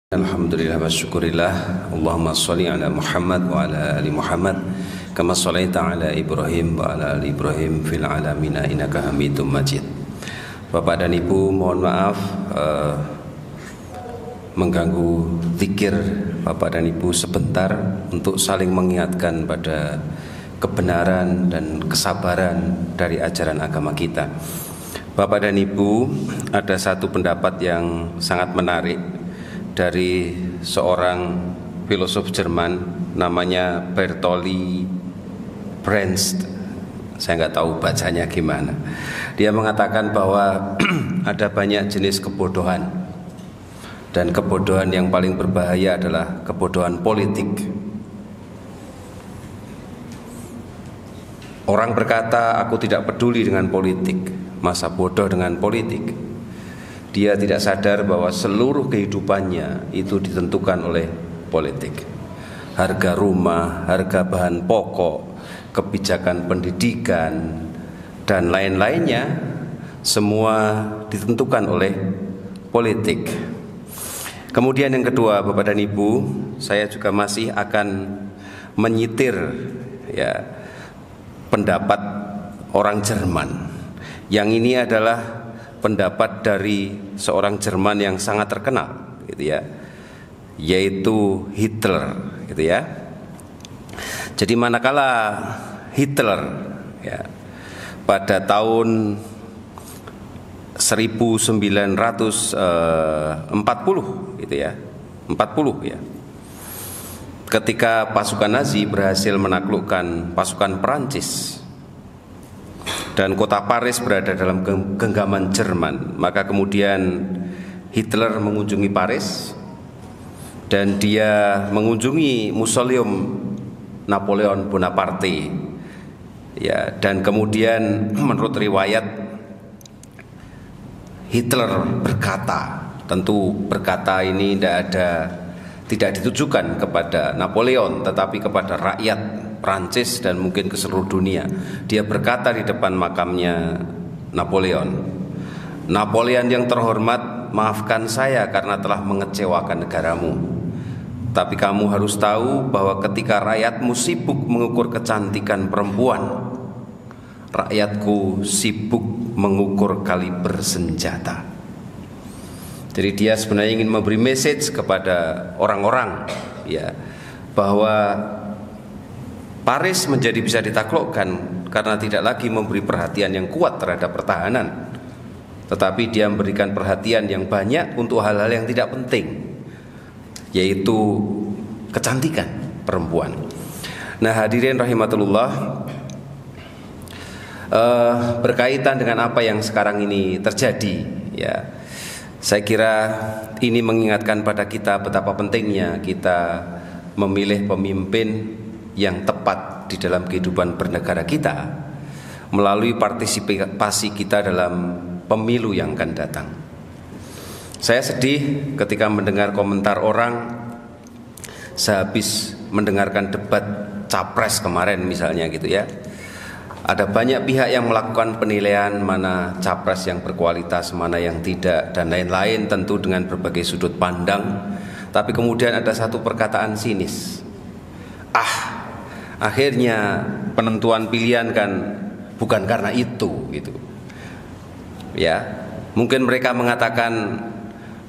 Alhamdulillah wa syukurillah. Allahumma sholli ala Muhammad wa ala ali Muhammad kama shallaita ala Ibrahim wa ala ali Ibrahim fil alamin innaka Hamidum Majid. Bapak dan Ibu, mohon maaf mengganggu zikir Bapak dan Ibu sebentar untuk saling mengingatkan pada kebenaran dan kesabaran dari ajaran agama kita. Bapak dan Ibu, ada satu pendapat yang sangat menarik dari seorang filosof Jerman namanya Bertolt Brecht. Saya nggak tahu bacanya gimana. Dia mengatakan bahwa ada banyak jenis kebodohan, dan kebodohan yang paling berbahaya adalah kebodohan politik. Orang berkata, aku tidak peduli dengan politik. Masa bodoh dengan politik? Dia tidak sadar bahwa seluruh kehidupannya itu ditentukan oleh politik. Harga rumah, harga bahan pokok, kebijakan pendidikan, dan lain-lainnya semua ditentukan oleh politik. Kemudian yang kedua, Bapak dan Ibu, saya juga masih akan menyitir pendapat orang Jerman. Yang ini adalah pendapat dari seorang Jerman yang sangat terkenal, yaitu Hitler, Jadi manakala Hitler pada tahun 1940, ketika pasukan Nazi berhasil menaklukkan pasukan Perancis dan kota Paris berada dalam genggaman Jerman, maka kemudian Hitler mengunjungi Paris dan dia mengunjungi Museum Napoleon Bonaparte, dan kemudian menurut riwayat Hitler berkata, tentu berkata ini tidak ditujukan kepada Napoleon tetapi kepada rakyat Prancis dan mungkin ke seluruh dunia. Dia berkata di depan makamnya Napoleon, Napoleon yang terhormat, maafkan saya karena telah mengecewakan negaramu. Tapi kamu harus tahu bahwa ketika rakyatmu sibuk mengukur kecantikan perempuan, rakyatku sibuk mengukur kaliber senjata. Jadi dia sebenarnya ingin memberi message kepada orang-orang, bahwa Paris menjadi bisa ditaklukkan karena tidak lagi memberi perhatian yang kuat terhadap pertahanan, tetapi dia memberikan perhatian yang banyak untuk hal-hal yang tidak penting, yaitu kecantikan perempuan. Nah, hadirin rahimatullah, berkaitan dengan apa yang sekarang ini terjadi, saya kira ini mengingatkan pada kita betapa pentingnya kita memilih pemimpin yang tepat di dalam kehidupan bernegara kita melalui partisipasi kita dalam pemilu yang akan datang. Saya sedih ketika mendengar komentar orang sehabis mendengarkan debat capres kemarin misalnya Ada banyak pihak yang melakukan penilaian mana capres yang berkualitas, mana yang tidak, dan lain-lain, tentu dengan berbagai sudut pandang. Tapi kemudian ada satu perkataan sinis, akhirnya penentuan pilihan kan bukan karena itu, Mungkin mereka mengatakan,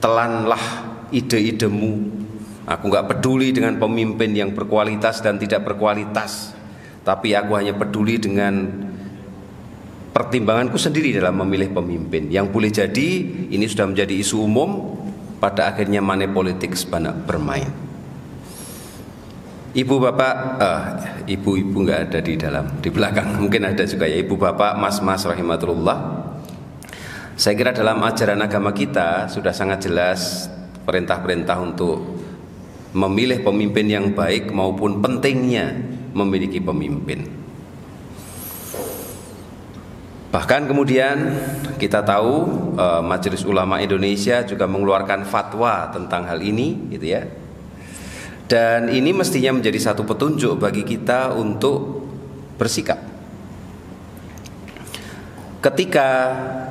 telanlah ide-idemu, aku gak peduli dengan pemimpin yang berkualitas dan tidak berkualitas, tapi aku hanya peduli dengan pertimbanganku sendiri dalam memilih pemimpin. Yang boleh jadi ini sudah menjadi isu umum, pada akhirnya money politics bermain. Ibu bapak, ibu-ibu nggak ada di belakang, mungkin ada juga ibu bapak, mas-mas rahimatullah. Saya kira dalam ajaran agama kita sudah sangat jelas perintah-perintah untuk memilih pemimpin yang baik maupun pentingnya memiliki pemimpin. Bahkan kemudian kita tahu Majelis Ulama Indonesia juga mengeluarkan fatwa tentang hal ini, Dan ini mestinya menjadi satu petunjuk bagi kita untuk bersikap. Ketika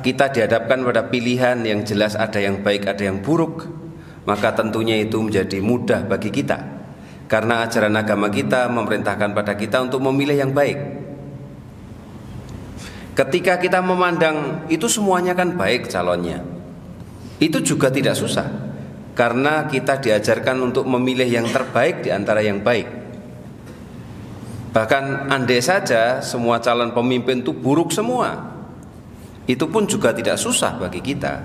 kita dihadapkan pada pilihan yang jelas ada yang baik, ada yang buruk, maka tentunya itu menjadi mudah bagi kita, karena ajaran agama kita memerintahkan pada kita untuk memilih yang baik. Ketika kita memandang itu semuanya kan baik calonnya, itu juga tidak susah, karena kita diajarkan untuk memilih yang terbaik di antara yang baik. Bahkan andai saja semua calon pemimpin itu buruk semua, itu pun juga tidak susah bagi kita,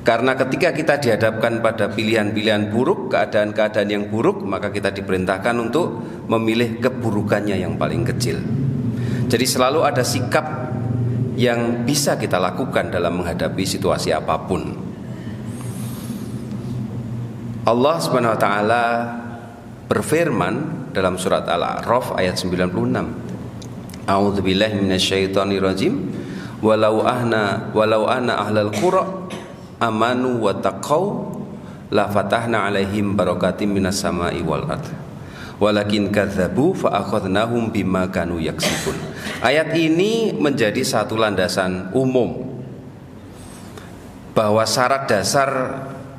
karena ketika kita dihadapkan pada pilihan-pilihan buruk, keadaan-keadaan yang buruk, maka kita diperintahkan untuk memilih keburukannya yang paling kecil. Jadi selalu ada sikap yang bisa kita lakukan dalam menghadapi situasi apapun. Allah Subhanahu wa taala berfirman dalam surat Al-A'raf ayat 96. A'udzubillahi minasyaitonirrajim. Walau ana ahlal qura amanu wa taqau la fatahna alaihim barakatim minas sama'i wal ardh. Walakin kadzabu fa akhadnahum bima kanu yaksibun. Ayat ini menjadi satu landasan umum bahwa syarat dasar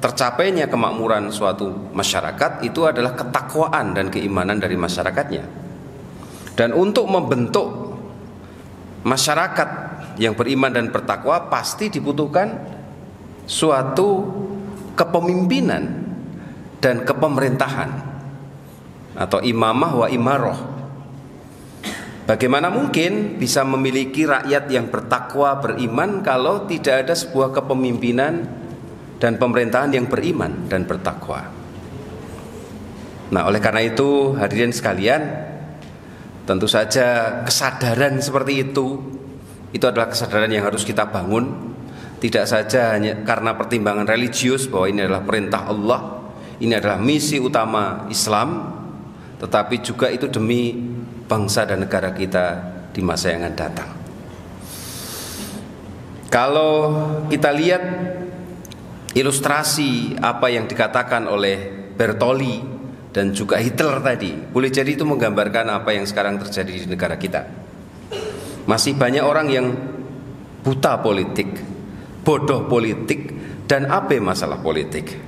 tercapainya kemakmuran suatu masyarakat itu adalah ketakwaan dan keimanan dari masyarakatnya. Dan untuk membentuk masyarakat yang beriman dan bertakwa pasti dibutuhkan suatu kepemimpinan dan kepemerintahan atau imamah wa imaroh. Bagaimana mungkin bisa memiliki rakyat yang bertakwa, beriman, kalau tidak ada sebuah kepemimpinan dan pemerintahan yang beriman dan bertakwa? Nah, oleh karena itu hadirin sekalian, tentu saja kesadaran seperti itu adalah kesadaran yang harus kita bangun. Tidak saja hanya karena pertimbangan religius bahwa ini adalah perintah Allah, ini adalah misi utama Islam, tetapi juga itu demi bangsa dan negara kita di masa yang akan datang. Kalau kita lihat ilustrasi apa yang dikatakan oleh Bertolli dan juga Hitler tadi, boleh jadi itu menggambarkan apa yang sekarang terjadi di negara kita. Masih banyak orang yang buta politik, bodoh politik, dan abe masalah politik.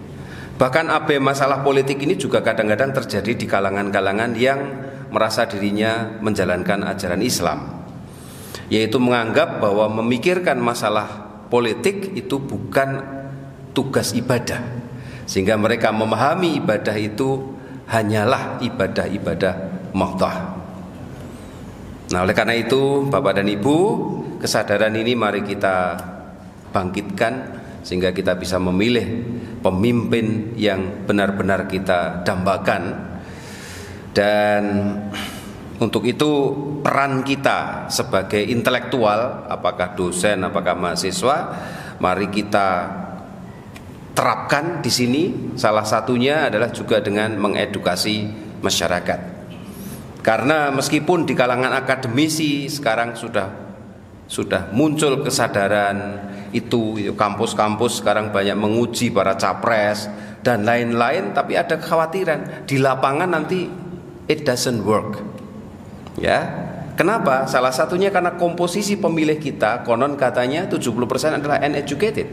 Bahkan abe masalah politik ini juga kadang-kadang terjadi di kalangan-kalangan yang merasa dirinya menjalankan ajaran Islam, yaitu menganggap bahwa memikirkan masalah politik itu bukan tugas ibadah, sehingga mereka memahami ibadah itu hanyalah ibadah-ibadah mahdhah. Nah, oleh karena itu Bapak dan Ibu, kesadaran ini mari kita bangkitkan sehingga kita bisa memilih pemimpin yang benar-benar kita dambakan. Dan untuk itu peran kita sebagai intelektual, apakah dosen, apakah mahasiswa, mari kita terapkan di sini. Salah satunya adalah juga dengan mengedukasi masyarakat. Karena meskipun di kalangan akademisi sekarang sudah muncul kesadaran itu, kampus-kampus sekarang banyak menguji para capres dan lain-lain, tapi ada kekhawatiran di lapangan nanti it doesn't work. Ya, kenapa? Salah satunya karena komposisi pemilih kita konon katanya 70% adalah uneducated.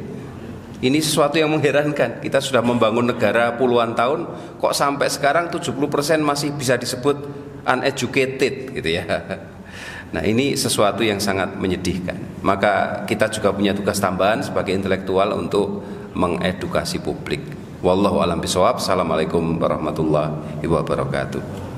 Ini sesuatu yang mengherankan. Kita sudah membangun negara puluhan tahun, kok sampai sekarang 70% masih bisa disebut uneducated gitu ya. Nah, ini sesuatu yang sangat menyedihkan. Maka kita juga punya tugas tambahan sebagai intelektual untuk mengedukasi publik. Wallahu a'lam bishawab. Assalamualaikum warahmatullahi wabarakatuh.